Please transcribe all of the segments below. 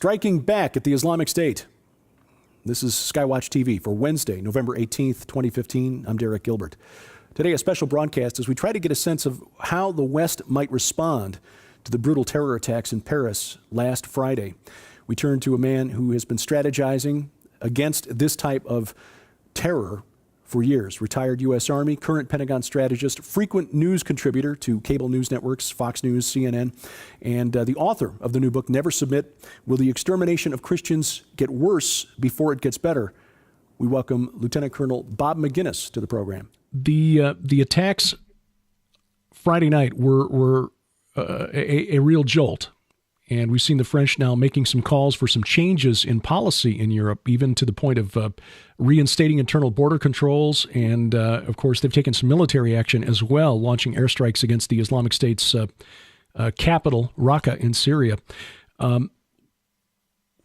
striking back at the Islamic State. This is SkyWatchTV for Wednesday, November 18th, 2015. I'm Derek Gilbert. Today, a special broadcast as we try to get a sense of how the West might respond to the brutal terror attacks in Paris last Friday. We turn to a man who has been strategizing against this type of terror for years. Retired U.S. Army, current Pentagon strategist, frequent news contributor to cable news networks, Fox News, CNN, and the author of the new book, Never Submit: Will the Extermination of Christians Get Worse Before It Gets Better? We welcome Lieutenant Colonel Bob Maginnis to the program. The attacks Friday night were a real jolt. And we've seen the French now making some calls for some changes in policy in Europe, even to the point of reinstating internal border controls. And, of course, they've taken some military action as well, launching airstrikes against the Islamic State's capital, Raqqa, in Syria.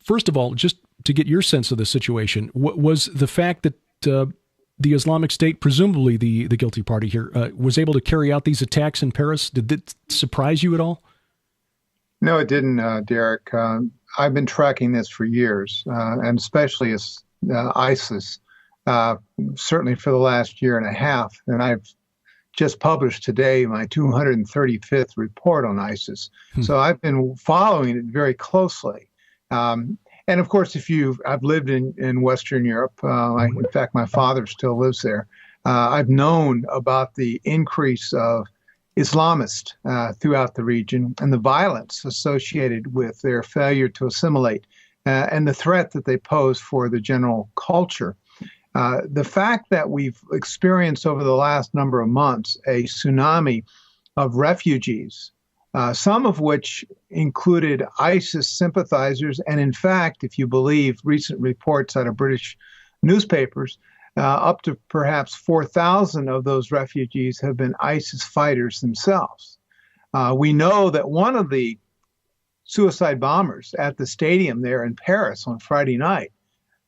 First of all, just to get your sense of the situation, was the fact that the Islamic State, presumably the guilty party here, was able to carry out these attacks in Paris, did it surprise you at all? No, it didn't, Derek. I've been tracking this for years, and especially as ISIS, certainly for the last year and a half. And I've just published today my 235th report on ISIS. So I've been following it very closely. And of course, I've lived in Western Europe. In fact, my father still lives there. I've known about the increase of Islamists throughout the region and the violence associated with their failure to assimilate and the threat that they pose for the general culture. The fact that we've experienced over the last number of months a tsunami of refugees, some of which included ISIS sympathizers, and in fact, if you believe recent reports out of British newspapers, up to perhaps 4,000 of those refugees have been ISIS fighters themselves. We know that one of the suicide bombers at the stadium there in Paris on Friday night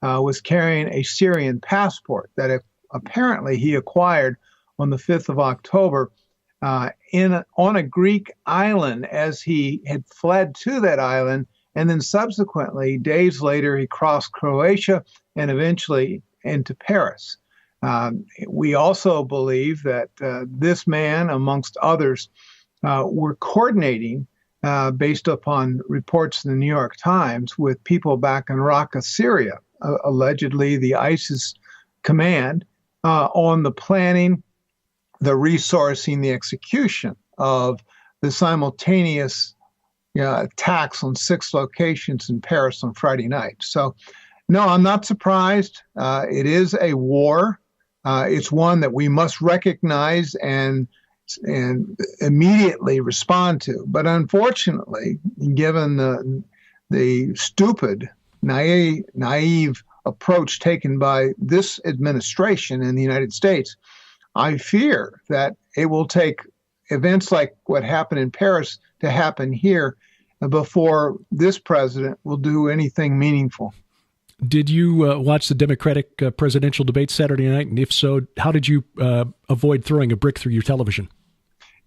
was carrying a Syrian passport that apparently he acquired on the 5th of October on a Greek island as he had fled to that island. And then subsequently, days later, he crossed Croatia and eventually into Paris. We also believe that this man, amongst others, were coordinating, based upon reports in the New York Times, with people back in Raqqa, Syria, allegedly the ISIS command, on the planning, the resourcing, the execution of the simultaneous attacks on 6 locations in Paris on Friday night. So, no, I'm not surprised. It is a war. It's one that we must recognize and immediately respond to. But unfortunately, given the stupid, naive approach taken by this administration in the United States, I fear that it will take events like what happened in Paris to happen here before this president will do anything meaningful. Did you watch the Democratic presidential debate Saturday night? And if so, how did you avoid throwing a brick through your television?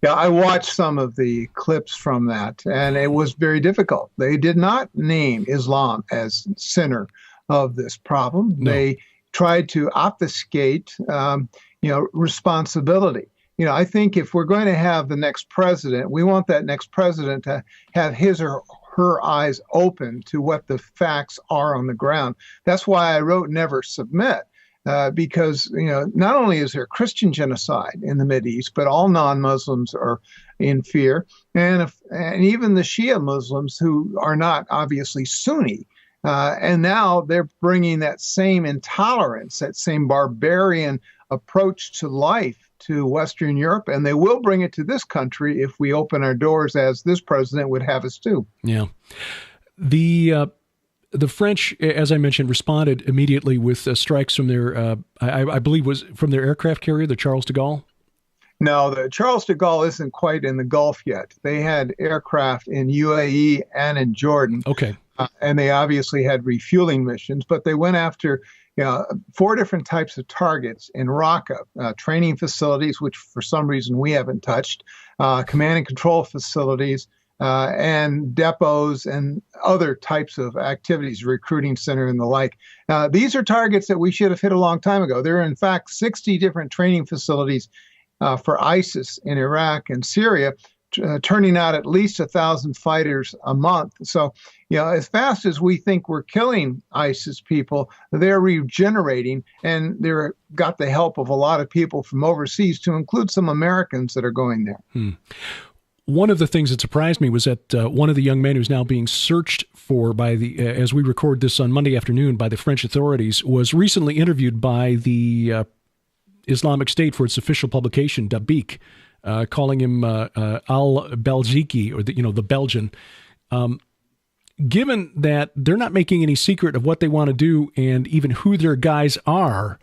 Yeah, I watched some of the clips from that, and it was very difficult. They did not name Islam as center of this problem. No. They tried to obfuscate, responsibility. I think if we're going to have the next president, we want that next president to have his or her eyes open to what the facts are on the ground. That's why I wrote Never Submit, because not only is there Christian genocide in the Mideast, but all non-Muslims are in fear, and even the Shia Muslims who are not obviously Sunni. And now they're bringing that same intolerance, that same barbarian approach to life to Western Europe, and they will bring it to this country if we open our doors, as this president would have us do. Yeah. The French, as I mentioned, responded immediately with strikes from their, I believe was from their aircraft carrier, the Charles de Gaulle? No, the Charles de Gaulle isn't quite in the Gulf yet. They had aircraft in UAE and in Jordan. Okay. And they obviously had refueling missions, but they went after 4 different types of targets in Raqqa, training facilities, which for some reason we haven't touched, command and control facilities, and depots and other types of activities, recruiting center and the like. These are targets that we should have hit a long time ago. There are, in fact, 60 different training facilities for ISIS in Iraq and Syria, turning out at least 1,000 fighters a month. So, as fast as we think we're killing ISIS people, they're regenerating, and they're got the help of a lot of people from overseas, to include some Americans that are going there. One of the things that surprised me was that one of the young men who's now being searched for by the, as we record this on Monday afternoon, by the French authorities, was recently interviewed by the Islamic State for its official publication, Dabiq, calling him al-Belgiki, or the Belgian. Given that they're not making any secret of what they want to do and even who their guys are,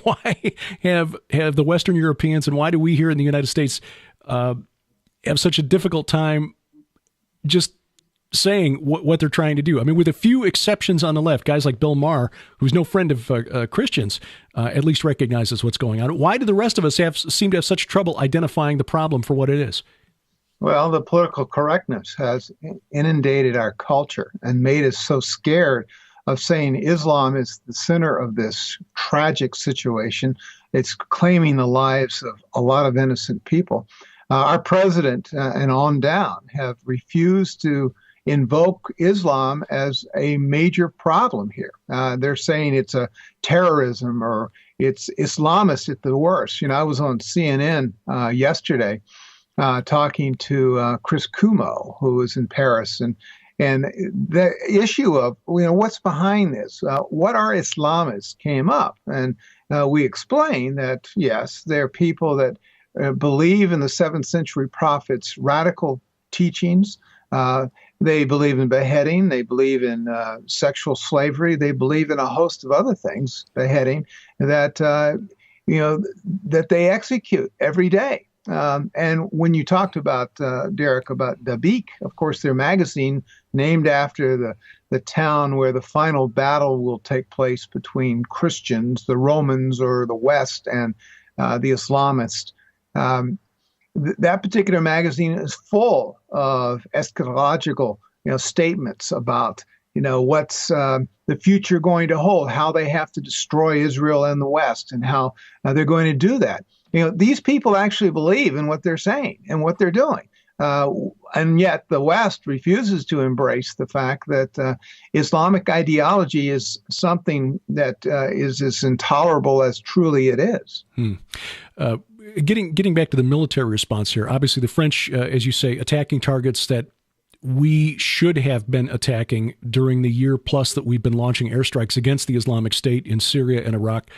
why have the Western Europeans, and why do we here in the United States have such a difficult time just saying what they're trying to do? I mean, with a few exceptions on the left, guys like Bill Maher, who's no friend of Christians, at least recognizes what's going on. Why do the rest of us seem to have such trouble identifying the problem for what it is? Well, the political correctness has inundated our culture and made us so scared of saying Islam is the center of this tragic situation. It's claiming the lives of a lot of innocent people. Our president and on down have refused to invoke Islam as a major problem here. They're saying it's a terrorism, or it's Islamist at the worst. I was on CNN yesterday talking to Chris Cuomo, who was in Paris, and the issue of what's behind this, what are Islamists, came up, and we explained that yes, there are people that believe in the 7th century prophets' radical teachings. They believe in beheading. They believe in sexual slavery. They believe in a host of other things, beheading, that that they execute every day. And when you talked about, Derek, about Dabiq, of course, their magazine named after the town where the final battle will take place between Christians, the Romans or the West, and the Islamists. That particular magazine is full of eschatological, statements about, what's the future going to hold, how they have to destroy Israel and the West, and how they're going to do that. These people actually believe in what they're saying and what they're doing. And yet the West refuses to embrace the fact that Islamic ideology is something that is as intolerable as truly it is. Getting back to the military response here, obviously the French, as you say, attacking targets that we should have been attacking during the year plus that we've been launching airstrikes against the Islamic State in Syria and Iraq.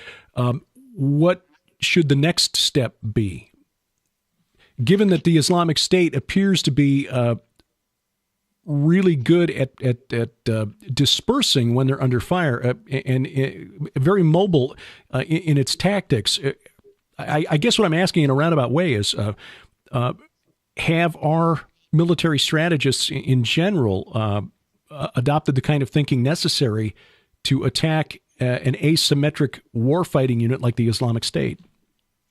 What should the next step be? Given that the Islamic State appears to be really good at dispersing when they're under fire and very mobile in its tactics, I guess what I'm asking in a roundabout way is, have our military strategists in general adopted the kind of thinking necessary to attack an asymmetric warfighting unit like the Islamic State?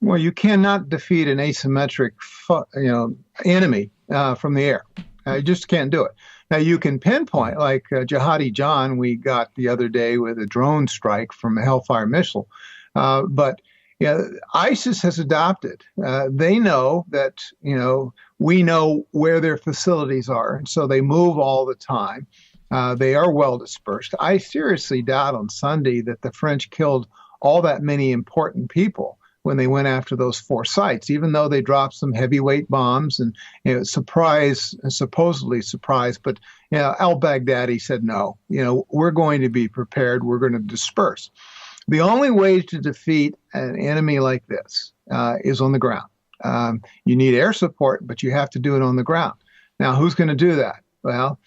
Well, you cannot defeat an asymmetric, enemy from the air. You just can't do it. Now, you can pinpoint, like Jihadi John we got the other day with a drone strike from a Hellfire missile. But ISIS has adopted. They know that, we know where their facilities are, and so they move all the time. They are well dispersed. I seriously doubt on Sunday that the French killed all that many important people when they went after those 4 sites, even though they dropped some heavyweight bombs and supposedly surprised. But al-Baghdadi said, no, we're going to be prepared. We're going to disperse. The only way to defeat an enemy like this is on the ground. You need air support, but you have to do it on the ground. Now, who's going to do that? Well,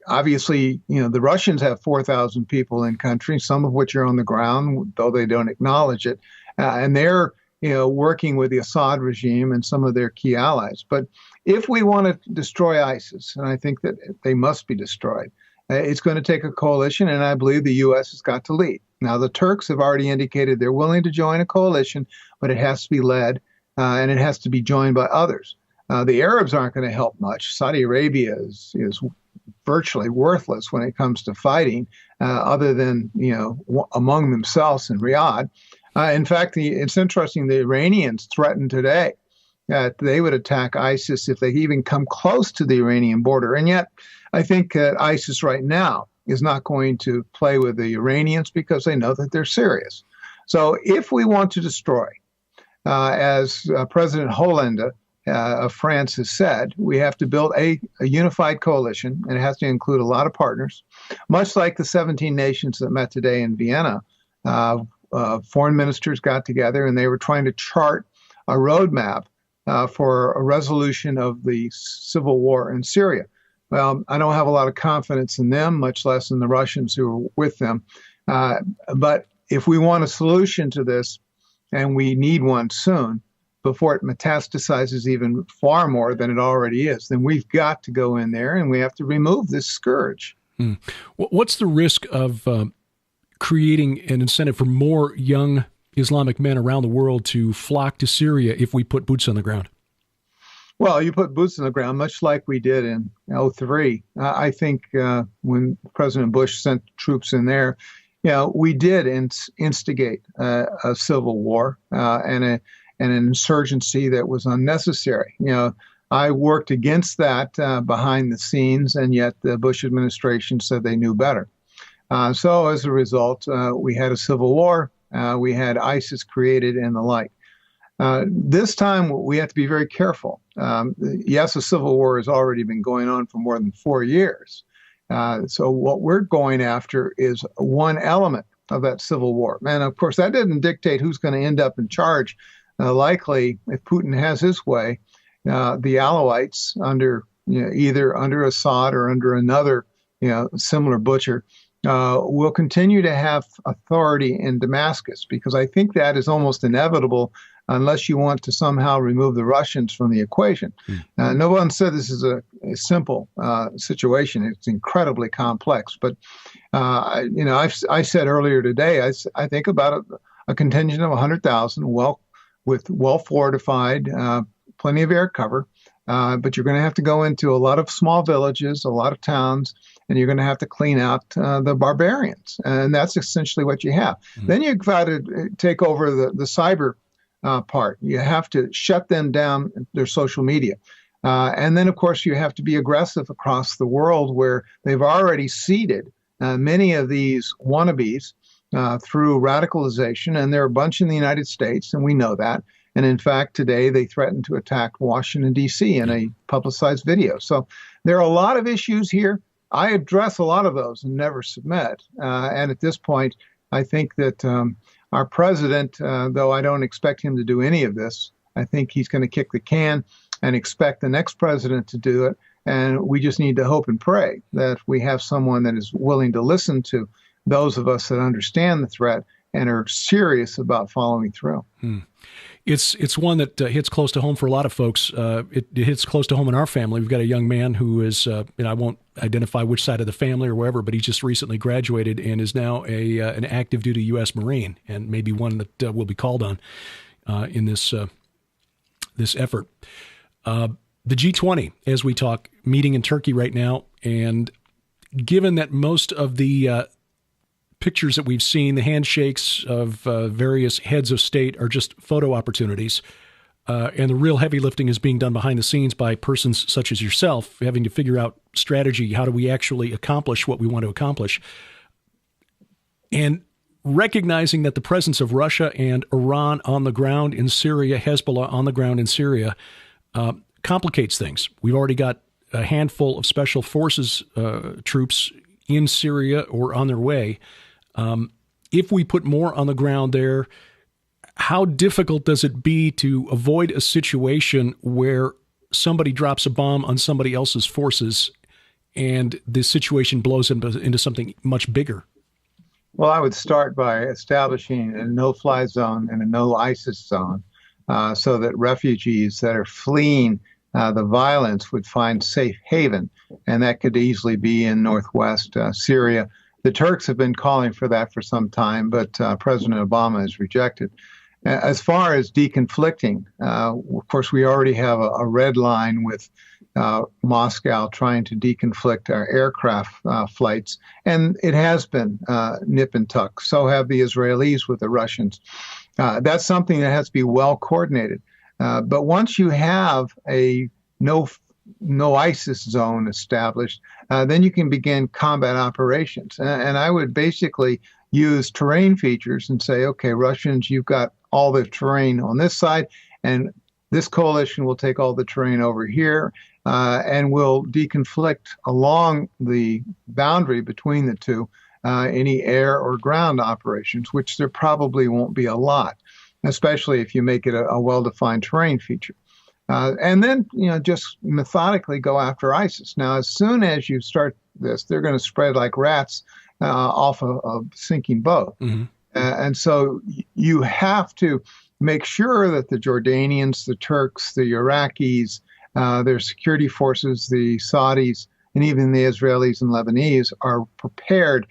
obviously, the Russians have 4,000 people in country, some of which are on the ground, though they don't acknowledge it. And they're, working with the Assad regime and some of their key allies. But if we want to destroy ISIS, and I think that they must be destroyed, it's going to take a coalition, and I believe the U.S. has got to lead. Now, the Turks have already indicated they're willing to join a coalition, but it has to be led and it has to be joined by others. The Arabs aren't going to help much. Saudi Arabia is virtually worthless when it comes to fighting, other than among themselves in Riyadh. In fact, it's interesting. The Iranians threatened today that they would attack ISIS if they even come close to the Iranian border. And yet, I think that ISIS right now is not going to play with the Iranians because they know that they're serious. So if we want to destroy, as President Hollande of France has said, we have to build a unified coalition, and it has to include a lot of partners, much like the 17 nations that met today in Vienna. Foreign ministers got together, and they were trying to chart a roadmap for a resolution of the civil war in Syria. Well, I don't have a lot of confidence in them, much less in the Russians who are with them. But if we want a solution to this, and we need one soon, before it metastasizes even far more than it already is, then we've got to go in there and we have to remove this scourge. What's the risk of creating an incentive for more young Islamic men around the world to flock to Syria if we put boots on the ground? Well, you put boots on the ground, much like we did in 2003. I think when President Bush sent troops in there, we did instigate a civil war and an insurgency that was unnecessary. I worked against that behind the scenes, and yet the Bush administration said they knew better. So as a result, we had a civil war. We had ISIS created and the like. This time, we have to be very careful. Yes, a civil war has already been going on for more than 4 years. So what we're going after is one element of that civil war. And of course, that didn't dictate who's going to end up in charge. Likely, if Putin has his way, the Alawites either under Assad or under another similar butcher will continue to have authority in Damascus, because I think that is almost inevitable unless you want to somehow remove the Russians from the equation. No one said this is a simple situation. It's incredibly complex. But, I said earlier today, I think about a contingent of 100,000, well-fortified, plenty of air cover. But you're going to have to go into a lot of small villages, a lot of towns, and you're going to have to clean out the barbarians. And that's essentially what you have. Then you've got to take over the cyber part. You have to shut them down, their social media. And then, of course, you have to be aggressive across the world, where they've already seeded many of these wannabes through radicalization. And there are a bunch in the United States, and we know that. And in fact, today they threatened to attack Washington, D.C. in a publicized video. So there are a lot of issues here. I address a lot of those and never submit. And at this point, I think that our president, though I don't expect him to do any of this, I think he's going to kick the can and expect the next president to do it. And we just need to hope and pray that we have someone that is willing to listen to those of us that understand the threat and are serious about following through. It's one that hits close to home for a lot of folks. It hits close to home in our family. We've got a young man who is, I won't identify which side of the family or wherever, but he just recently graduated and is now an active duty U.S. Marine, and maybe one that will be called on in this effort. The G20, as we talk, meeting in Turkey right now, and given that most of the pictures that we've seen, the handshakes of various heads of state, are just photo opportunities. And the real heavy lifting is being done behind the scenes by persons such as yourself, having to figure out strategy. How do we actually accomplish what we want to accomplish? And recognizing that the presence of Russia and Iran on the ground in Syria, Hezbollah on the ground in Syria, complicates things. We've already got a handful of special forces troops in Syria or on their way. If we put more on the ground there, how difficult does it be to avoid a situation where somebody drops a bomb on somebody else's forces and the situation blows into something much bigger? Well, I would start by establishing a no-fly zone and a no-ISIS zone so that refugees that are fleeing the violence would find safe haven, and that could easily be in northwest Syria. The Turks have been calling for that for some time, but President Obama has rejected. As far as deconflicting, of course, we already have a red line with Moscow trying to deconflict our aircraft flights, and it has been nip and tuck. So have the Israelis with the Russians. That's something that has to be well coordinated. But once you have a no ISIS zone established, then you can begin combat operations. And I would basically use terrain features and say, okay, Russians, you've got all the terrain on this side, and this coalition will take all the terrain over here, and will deconflict along the boundary between the two any air or ground operations, which there probably won't be a lot, especially if you make it a well-defined terrain feature. And then, just methodically go after ISIS. Now, as soon as you start this, they're going to spread like rats off a sinking boat. Mm-hmm. And so you have to make sure that the Jordanians, the Turks, the Iraqis, their security forces, the Saudis, and even the Israelis and Lebanese are prepared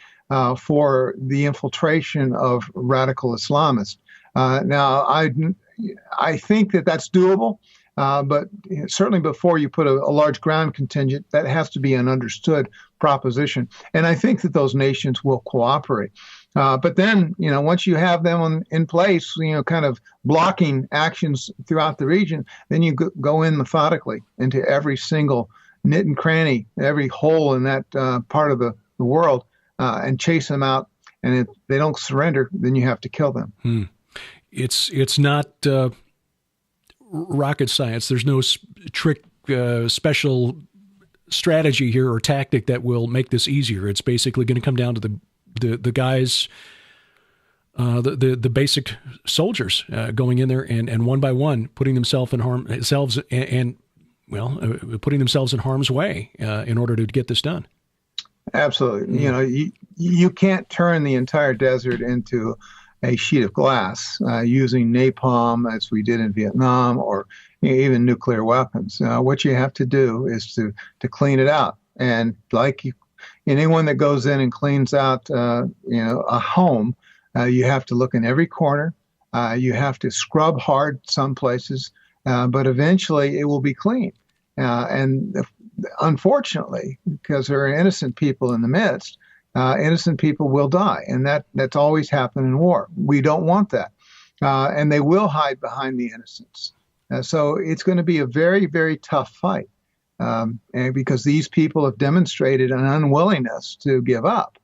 for the infiltration of radical Islamists. Now, I think that that's doable, but certainly before you put a large ground contingent, that has to be an understood proposition. And I think that those nations will cooperate. But then, once you have them in place, kind of blocking actions throughout the region, then you go in methodically into every single nit and cranny, every hole in that part of the world, and chase them out. And if they don't surrender, then you have to kill them. It's not rocket science. There's no trick, special strategy here or tactic that will make this easier. It's basically going to come down to the guys, the basic soldiers going in there and one by one putting themselves in putting themselves in harm's way in order to get this done. Absolutely. You can't turn the entire desert into a sheet of glass using napalm as we did in Vietnam, or even nuclear weapons. What you have to do is to clean it out. And anyone that goes in and cleans out, a home, you have to look in every corner. You have to scrub hard some places, but eventually it will be clean. And unfortunately, because there are innocent people in the midst, innocent people will die, and that's always happened in war. We don't want that, and they will hide behind the innocents. So it's going to be a very, very tough fight. And because these people have demonstrated an unwillingness to give up,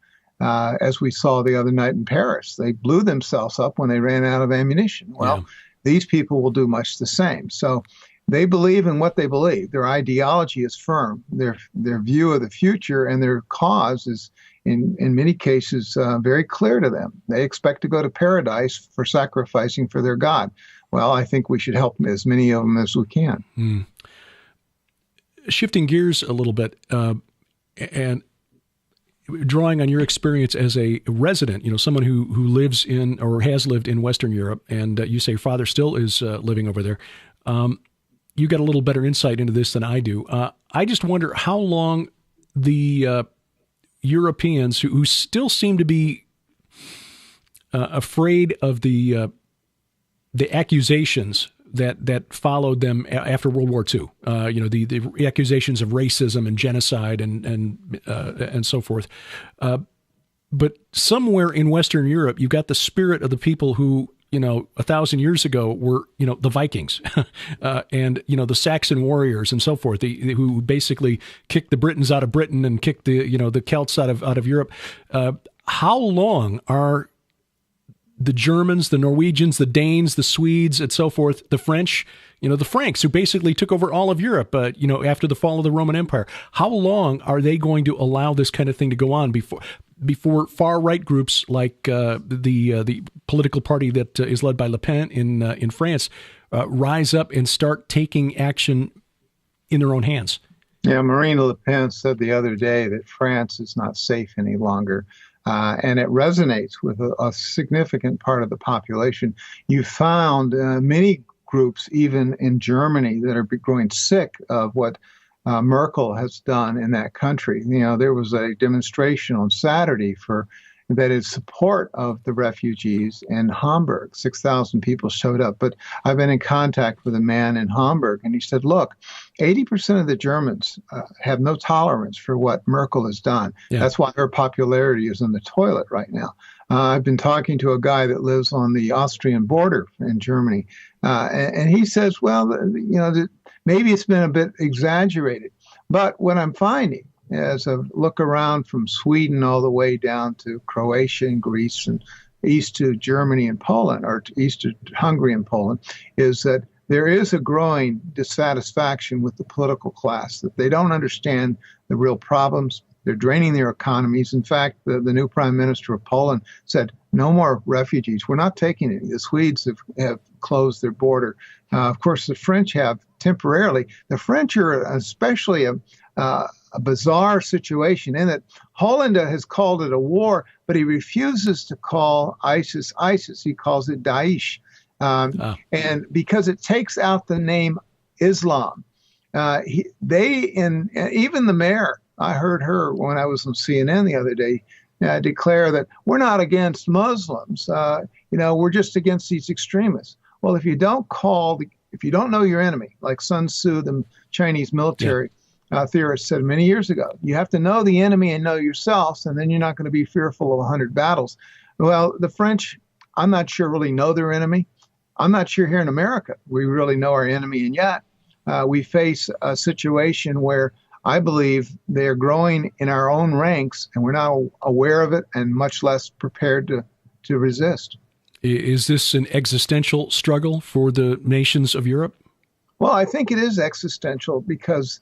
as we saw the other night in Paris. They blew themselves up when they ran out of ammunition. Well, these people will do much the same. So they believe in what they believe. Their ideology is firm. Their view of the future and their cause is, in many cases, very clear to them. They expect to go to paradise for sacrificing for their God. Well, I think we should help as many of them as we can. Shifting gears a little bit, and drawing on your experience as a resident, someone who lives in or has lived in Western Europe, and you say your father still is living over there. You got a little better insight into this than I do. I just wonder how long the Europeans who still seem to be afraid of the accusations that followed them after World War II. The accusations of racism and genocide and so forth. But somewhere in Western Europe, you've got the spirit of the people who, 1,000 years ago were, the Vikings and, the Saxon warriors and so forth, who basically kicked the Britons out of Britain and kicked the Celts out of Europe. How long are the Germans, the Norwegians, the Danes, the Swedes, and so forth, the French, the Franks, who basically took over all of Europe, after the fall of the Roman Empire? How long are they going to allow this kind of thing to go on before far-right groups like the political party that is led by Le Pen in France rise up and start taking action in their own hands? Yeah, Marine Le Pen said the other day that France is not safe any longer. And it resonates with a significant part of the population. You found many groups, even in Germany, that are growing sick of what Merkel has done in that country. There was a demonstration on Saturday for that is support of the refugees in Hamburg. 6,000 people showed up. But I've been in contact with a man in Hamburg, and he said, look, 80% of the Germans have no tolerance for what Merkel has done. Yeah. That's why her popularity is in the toilet right now. I've been talking to a guy that lives on the Austrian border in Germany, and he says, well, maybe it's been a bit exaggerated. But what I'm finding as I look around from Sweden all the way down to Croatia and Greece and east to Germany and Poland, or east to Hungary and Poland, is that there is a growing dissatisfaction with the political class, that they don't understand the real problems. They're draining their economies. In fact, the new prime minister of Poland said, no more refugees. We're not taking it. The Swedes have closed their border. Of course, the French have temporarily. The French are especially a bizarre situation in that Holland has called it a war, but he refuses to call ISIS ISIS. He calls it Daesh. And because it takes out the name Islam. Even the mayor, I heard her when I was on CNN the other day, declare that we're not against Muslims. We're just against these extremists. Well, if you don't know your enemy, like Sun Tzu, the Chinese military theorist, said many years ago, you have to know the enemy and know yourselves, and then you're not going to be fearful of 100 battles. Well, the French, I'm not sure really know their enemy. I'm not sure here in America we really know our enemy, and yet we face a situation where I believe they're growing in our own ranks, and we're not aware of it and much less prepared to resist. Is this an existential struggle for the nations of Europe? Well, I think it is existential because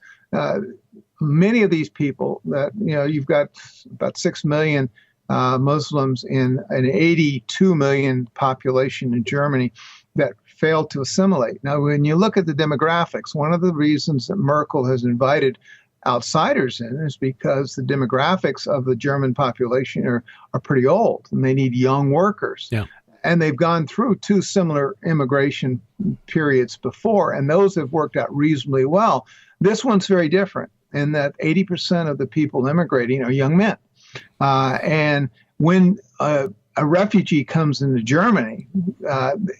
many of these people that, you've got about 6 million Muslims in an 82 million population in Germany that failed to assimilate. Now, when you look at the demographics, one of the reasons that Merkel has invited outsiders in is because the demographics of the German population are pretty old, and they need young workers. Yeah. And they've gone through 2 similar immigration periods before, and those have worked out reasonably well. This one's very different in that 80% of the people immigrating are young men. And when a refugee comes into Germany,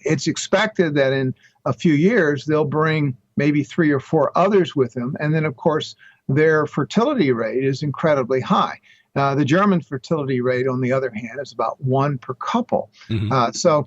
it's expected that in a few years they'll bring maybe 3 or 4 others with them. And then, of course, their fertility rate is incredibly high. The German fertility rate, on the other hand, is about 1 per couple. Mm-hmm.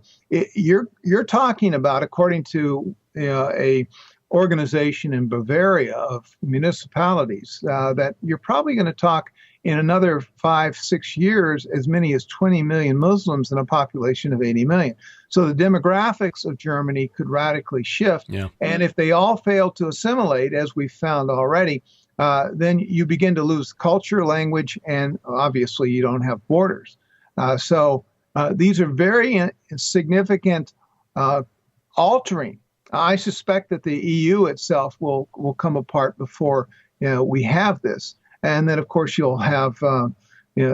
You're talking about, according to a organization in Bavaria of municipalities, that you're probably going to talk in another 5-6 years as many as 20 million Muslims in a population of 80 million. So the demographics of Germany could radically shift. Yeah. And if they all fail to assimilate, as we've found already, then you begin to lose culture, language, and obviously you don't have borders. So these are very significant altering. I suspect that the EU itself will come apart before we have this. And then, of course, you'll have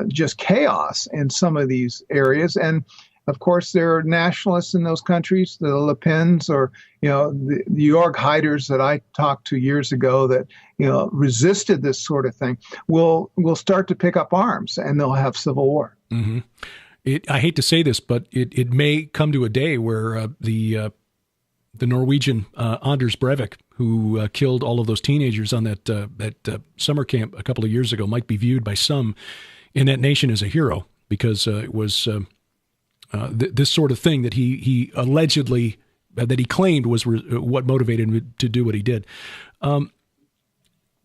just chaos in some of these areas. And, of course, there are nationalists in those countries, the Le Pens or, the Jörg Haiders that I talked to years ago that, resisted this sort of thing, will start to pick up arms, and they'll have civil war. Mm-hmm. I hate to say this, but it may come to a day where the Norwegian Anders Breivik, who killed all of those teenagers on that summer camp a couple of years ago, might be viewed by some in that nation as a hero because it was this sort of thing that he allegedly that he claimed was what motivated him to do what he did.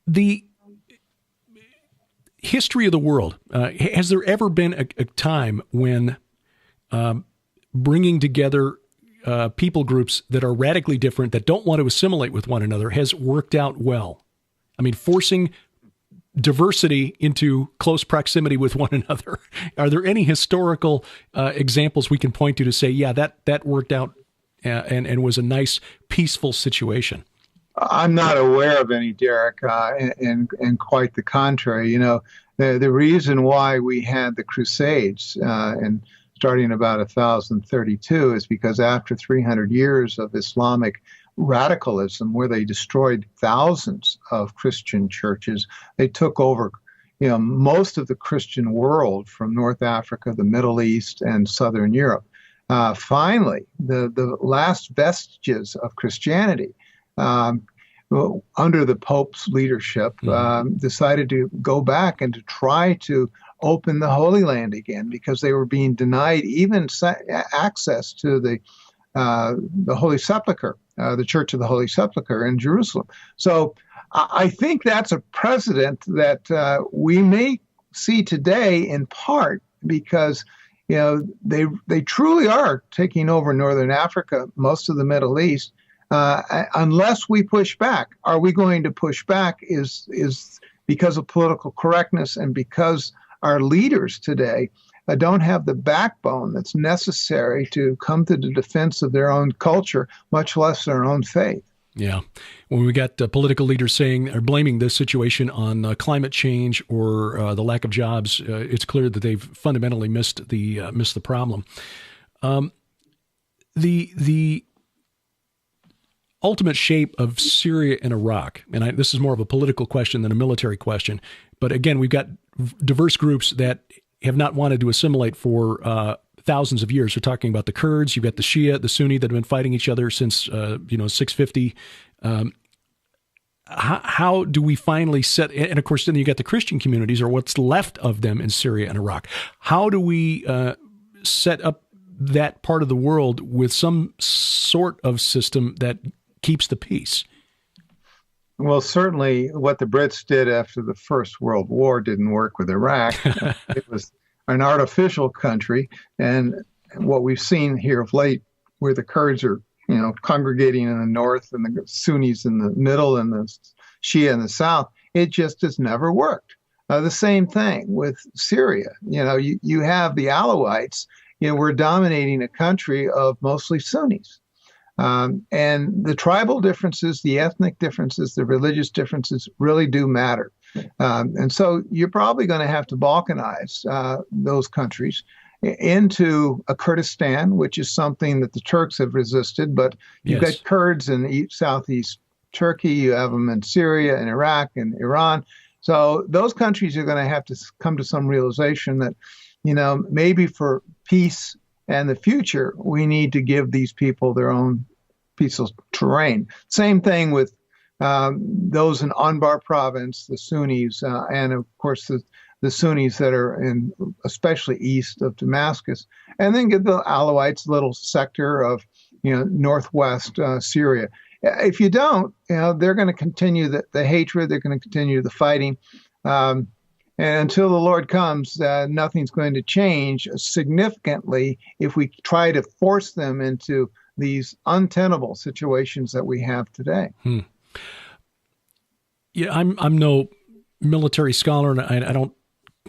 The history of the world, has there ever been a time when bringing together people groups that are radically different, that don't want to assimilate with one another, has worked out well? I mean, forcing diversity into close proximity with one another. Are there any historical examples we can point to say, yeah, that worked out and was a nice, peaceful situation? I'm not aware of any, Derek, and quite the contrary. The reason why we had the Crusades and starting about 1032 is because after 300 years of Islamic radicalism, where they destroyed thousands of Christian churches, they took over, most of the Christian world from North Africa, the Middle East, and Southern Europe. Finally, the last vestiges of Christianity, under the Pope's leadership, decided to go back and to try to open the Holy Land again, because they were being denied even access to the Holy Sepulchre, the Church of the Holy Sepulchre in Jerusalem. So I think that's a precedent that we may see today, in part because they truly are taking over Northern Africa, most of the Middle East. Unless we push back. Are we going to push back is because of political correctness and because our leaders today don't have the backbone that's necessary to come to the defense of their own culture, much less their own faith. Yeah. When we got political leaders saying or blaming this situation on climate change or the lack of jobs, it's clear that they've fundamentally missed the problem. The ultimate shape of Syria and Iraq, and this is more of a political question than a military question, but again, we've got diverse groups that have not wanted to assimilate for thousands of years. We're talking about the Kurds, you've got the Shia, the Sunni that have been fighting each other since 650. How do we finally set, and of course then you got the Christian communities, or what's left of them in Syria and Iraq. How do we set up that part of the world with some sort of system that keeps the peace? Well, certainly what the Brits did after the First World War didn't work with Iraq. It was an artificial country. And what we've seen here of late, where the Kurds are, congregating in the north and the Sunnis in the middle and the Shia in the south, it just has never worked. The same thing with Syria. You have the Alawites. We're dominating a country of mostly Sunnis. And the tribal differences, the ethnic differences, the religious differences really do matter. And so you're probably going to have to balkanize those countries into a Kurdistan, which is something that the Turks have resisted. But you've got Kurds in southeast Turkey, you have them in Syria and Iraq and Iran. So those countries are going to have to come to some realization that, maybe for peace and the future, we need to give these people their own piece of terrain. Same thing with those in Anbar province, the Sunnis, and of course the Sunnis that are in, especially east of Damascus, and then give the Alawites a little sector of, northwest Syria. If you don't, they're going to continue the hatred. They're going to continue the fighting. And until the Lord comes, nothing's going to change significantly if we try to force them into these untenable situations that we have today. Yeah, I'm no military scholar, and I don't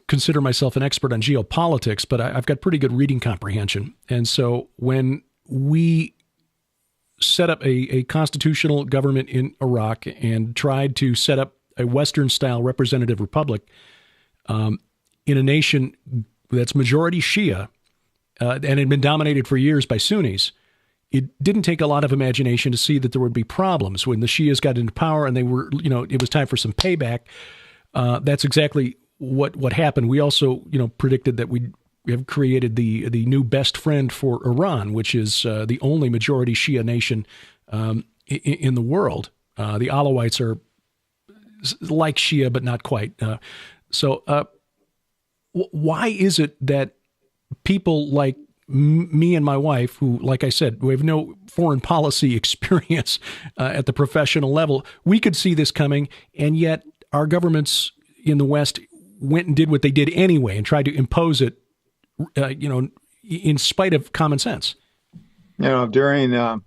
consider myself an expert on geopolitics, but I've got pretty good reading comprehension. And so when we set up a constitutional government in Iraq and tried to set up a Western-style representative republic in a nation that's majority Shia and had been dominated for years by Sunnis, it didn't take a lot of imagination to see that there would be problems when the Shias got into power and they were, it was time for some payback. That's exactly what happened. We also, predicted that we have created the new best friend for Iran, which is the only majority Shia nation in the world. The Alawites are like Shia, but not quite. So why is it that people like me and my wife, who, like I said, we have no foreign policy experience at the professional level, we could see this coming, and yet our governments in the West went and did what they did anyway and tried to impose it, in spite of common sense? During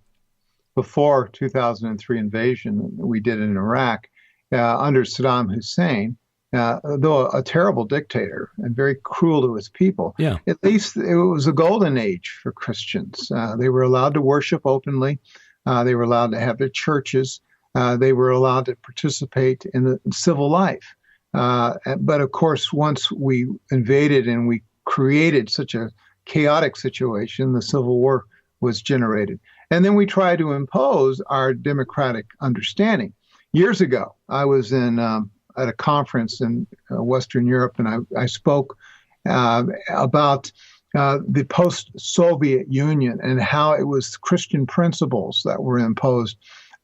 before 2003 invasion we did in Iraq, under Saddam Hussein, though a terrible dictator and very cruel to his people, at least it was a golden age for Christians. They were allowed to worship openly. They were allowed to have their churches. They were allowed to participate in the civil life. But of course, once we invaded and we created such a chaotic situation, the Civil War was generated. And then we tried to impose our democratic understanding. Years ago, I was in at a conference in Western Europe, and I spoke about the post-Soviet Union and how it was Christian principles that were imposed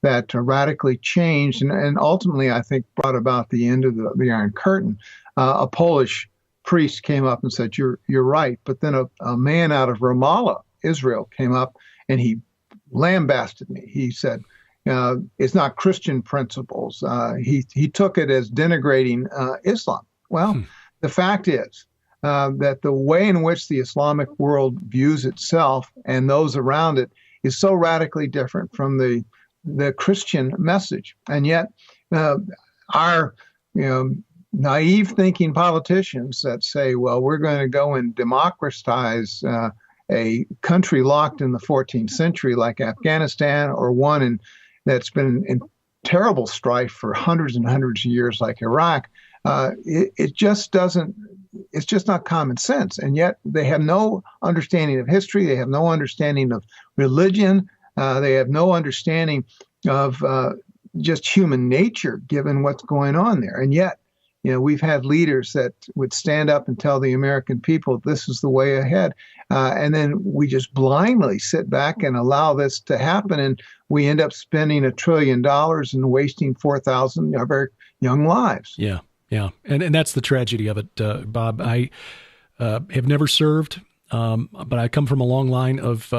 that radically changed and ultimately, I think, brought about the end of the Iron Curtain. A Polish priest came up and said, "You're right." But then a man out of Ramallah, Israel, came up and he lambasted me. He said, "It's not Christian principles." He took it as denigrating Islam. Well, the fact is that the way in which the Islamic world views itself and those around it is so radically different from the Christian message. And yet our naive thinking politicians that say, well, we're going to go and democratize a country locked in the 14th century like Afghanistan, or one that's been in terrible strife for hundreds and hundreds of years like Iraq, it just doesn't, it's just not common sense. And yet they have no understanding of history. They have no understanding of religion. They have no understanding of just human nature, given what's going on there. And yet, we've had leaders that would stand up and tell the American people, this is the way ahead. And then we just blindly sit back and allow this to happen. And we end up spending $1 trillion and wasting 4,000 of our young lives. Yeah. Yeah. And that's the tragedy of it, Bob. I have never served, but I come from a long line of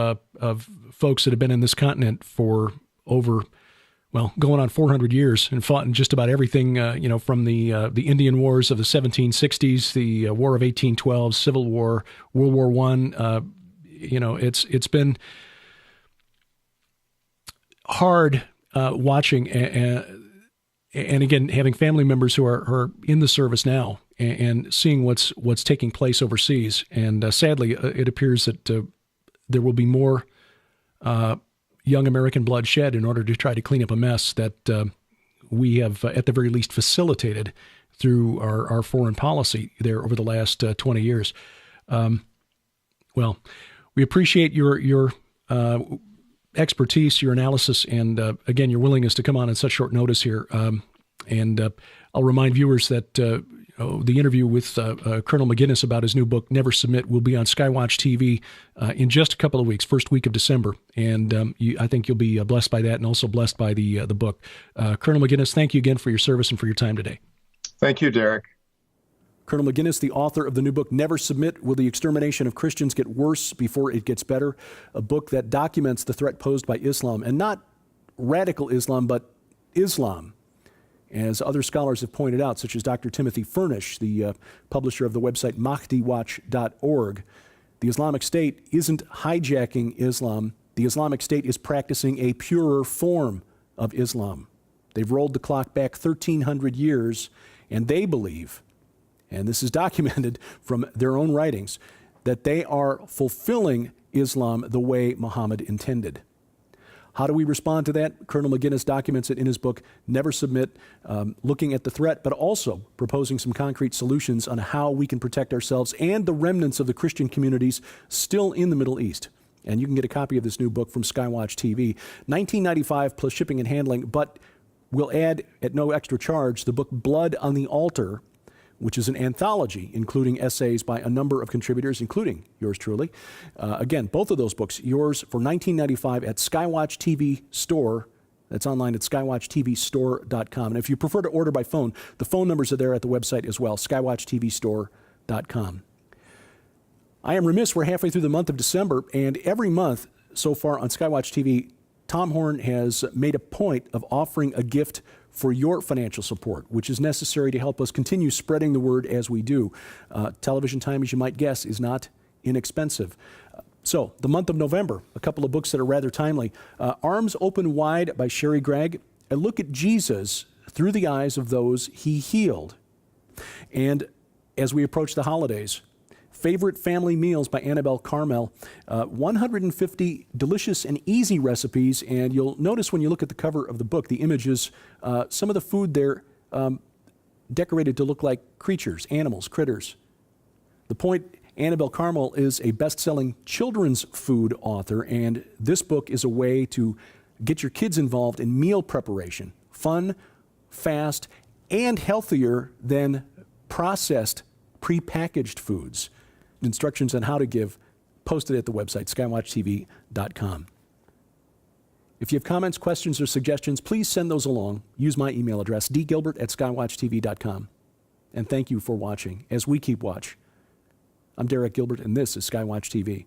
folks that have been in this continent for over, going on 400 years and fought in just about everything, from the Indian Wars of the 1760s, the War of 1812, Civil War, World War I. It's been hard watching, and again, having family members who are in the service now and seeing what's taking place overseas. And sadly, it appears that there will be more young American blood shed in order to try to clean up a mess that we have, at the very least, facilitated through our foreign policy there over the last 20 years. We appreciate your expertise, your analysis, and again, your willingness to come on such short notice here. And I'll remind viewers that the interview with Colonel Maginnis about his new book, Never Submit, will be on SkyWatch TV in just a couple of weeks, first week of December. And I think you'll be blessed by that and also blessed by the book. Colonel Maginnis, thank you again for your service and for your time today. Thank you, Derek. Colonel Maginnis, the author of the new book, Never Submit, Will the Extermination of Christians Get Worse Before It Gets Better? A book that documents the threat posed by Islam, and not radical Islam, but Islam. As other scholars have pointed out, such as Dr. Timothy Furnish, the publisher of the website MahdiWatch.org, the Islamic State isn't hijacking Islam. The Islamic State is practicing a purer form of Islam. They've rolled the clock back 1,300 years, and they believe, and this is documented from their own writings, that they are fulfilling Islam the way Muhammad intended. How do we respond to that? Colonel Maginnis documents it in his book, Never Submit, looking at the threat, but also proposing some concrete solutions on how we can protect ourselves and the remnants of the Christian communities still in the Middle East. And you can get a copy of this new book from SkyWatch TV. $19.95 plus shipping and handling, but we'll add at no extra charge the book Blood on the Altar, which is an anthology including essays by a number of contributors, including yours truly. Again, both of those books, yours for $19.95 at SkyWatch TV Store. That's online at skywatchtvstore.com. And if you prefer to order by phone, the phone numbers are there at the website as well, skywatchtvstore.com. I am remiss, we're halfway through the month of December, and every month so far on SkyWatch TV, Tom Horn has made a point of offering a gift for your financial support, which is necessary to help us continue spreading the word as we do. Television time, as you might guess, is not inexpensive. So the month of November, a couple of books that are rather timely. Arms Open Wide by Sherry Gregg, a look at Jesus through the eyes of those he healed. And as we approach the holidays, Favorite Family Meals by Annabelle Carmel, 150 delicious and easy recipes, and you'll notice when you look at the cover of the book, the images, some of the food there decorated to look like creatures, animals, critters. The point, Annabelle Carmel is a best-selling children's food author, and this book is a way to get your kids involved in meal preparation. Fun, fast, and healthier than processed, prepackaged foods. Instructions on how to give posted at the website, skywatchtv.com. If you have comments, questions, or suggestions, please send those along. Use my email address, dgilbert@skywatchtv.com. And thank you for watching as we keep watch. I'm Derek Gilbert, and this is SkyWatch TV.